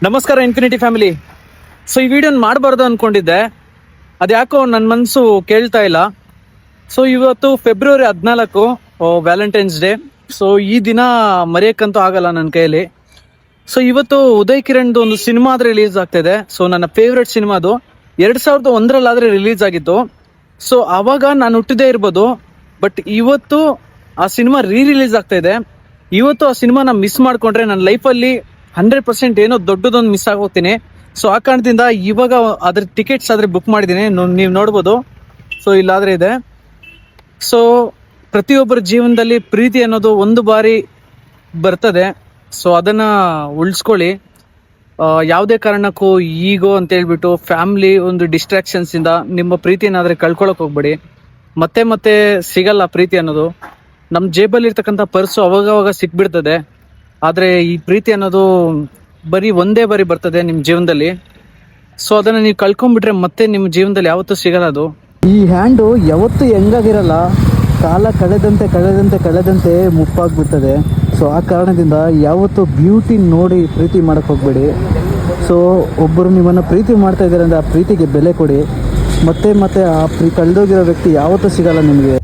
ನಮಸ್ಕಾರ infinity family. So ಈ ವಿಡಿಯೋನ ಮಾಡಬಾರ್ದು ಅನ್ಕೊಂಡಿದ್ದೆ, ಅದ್ಯಾಕೋ ನನ್ನ ಮನಸ್ಸು ಕೇಳ್ತಾ ಇಲ್ಲ. ಸೊ ಇವತ್ತು ಫೆಬ್ರವರಿ 14 ವ್ಯಾಲೆಂಟೈನ್ಸ್ ಡೇ. ಸೊ ಈ ದಿನ ಮರೆಯೋಕ್ಕಂತೂ ಆಗಲ್ಲ ನನ್ನ ಕೈಯಲ್ಲಿ. ಸೊ ಇವತ್ತು ಉದಯ್ ಕಿರಣ್ದು ಒಂದು ಸಿನಿಮಾ ಆದರೆ ರಿಲೀಸ್ ಆಗ್ತಿದೆ. ಸೊ ನನ್ನ ಫೇವ್ರೆಟ್ ಸಿನಿಮಾ ಅದು 2001 ರಿಲೀಸ್ ಆಗಿತ್ತು. ಸೊ ಆವಾಗ ನಾನು ಹುಟ್ಟಿದೇ ಇರ್ಬೋದು, ಬಟ್ ಇವತ್ತು ಆ ಸಿನಿಮಾ ರಿಲೀಸ್ ಆಗ್ತಾ ಇದೆ. ಇವತ್ತು ಆ ಸಿನಿಮಾನ ಮಿಸ್ ಮಾಡ್ಕೊಂಡ್ರೆ ನನ್ನ ಲೈಫಲ್ಲಿ 100% ಏನೋ ದೊಡ್ಡದೊಂದು ಮಿಸ್ ಆಗೋಗ್ತೀನಿ. ಸೊ ಆ ಕಾರಣದಿಂದ ಇವಾಗ ಅದ್ರ ಟಿಕೆಟ್ಸ್ ಆದ್ರೆ ಬುಕ್ ಮಾಡಿದ್ದೀನಿ, ನೀವು ನೋಡ್ಬೋದು. ಸೊ ಇಲ್ಲಾದ್ರೆ ಇದೆ. ಸೊ ಪ್ರತಿಯೊಬ್ಬರ ಜೀವನದಲ್ಲಿ ಪ್ರೀತಿ ಅನ್ನೋದು ಒಂದು ಬಾರಿ ಬರ್ತದೆ. ಸೊ ಅದನ್ನ ಉಳಿಸ್ಕೊಳ್ಳಿ. ಯಾವುದೇ ಕಾರಣಕ್ಕೂ ಈಗೋ ಅಂತ ಹೇಳ್ಬಿಟ್ಟು ಫ್ಯಾಮಿಲಿ ಒಂದು ಡಿಸ್ಟ್ರಾಕ್ಷನ್ಸ್ ಇಂದ ನಿಮ್ಮ ಪ್ರೀತಿನಾದ್ರೆ ಕಳ್ಕೊಳಕ್ ಹೋಗ್ಬೇಡಿ. ಮತ್ತೆ ಮತ್ತೆ ಸಿಗಲ್ಲ ಪ್ರೀತಿ ಅನ್ನೋದು. ನಮ್ಮ ಜೇಬಲ್ಲಿ ಇರ್ತಕ್ಕಂಥ ಪರ್ಸು ಅವಾಗವಾಗ ಸಿಕ್ಬಿಡ್ತದೆ, ಆದರೆ ಈ ಪ್ರೀತಿ ಅನ್ನೋದು ಒಂದೇ ಬಾರಿ ಬರ್ತದೆ ನಿಮ್ಮ ಜೀವನದಲ್ಲಿ. ಸೊ ಅದನ್ನು ನೀವು ಕಳ್ಕೊಂಡ್ಬಿಟ್ರೆ ಮತ್ತೆ ನಿಮ್ಮ ಜೀವನದಲ್ಲಿ ಯಾವತ್ತೂ ಸಿಗಲ್ಲ ಅದು. ಈ ಹ್ಯಾಂಡು ಯಾವತ್ತೂ ಹೆಂಗಾಗಿರಲ್ಲ, ಕಾಲ ಕಳೆದಂತೆ ಮುಪ್ಪಾಗ್ಬಿಡ್ತದೆ. ಸೊ ಆ ಕಾರಣದಿಂದ ಯಾವತ್ತೂ ಬ್ಯೂಟಿ ನೋಡಿ ಪ್ರೀತಿ ಮಾಡಕ್ಕೆ ಹೋಗ್ಬೇಡಿ. ಸೊ ಒಬ್ಬರು ನಿಮ್ಮನ್ನು ಪ್ರೀತಿ ಮಾಡ್ತಾ ಇದ್ದಾರೆ ಅಂದರೆ ಆ ಪ್ರೀತಿಗೆ ಬೆಲೆ ಕೊಡಿ. ಮತ್ತೆ ಆ ಕಳೆದೋಗಿರೋ ವ್ಯಕ್ತಿ ಯಾವತ್ತೂ ಸಿಗಲ್ಲ ನಿಮಗೆ.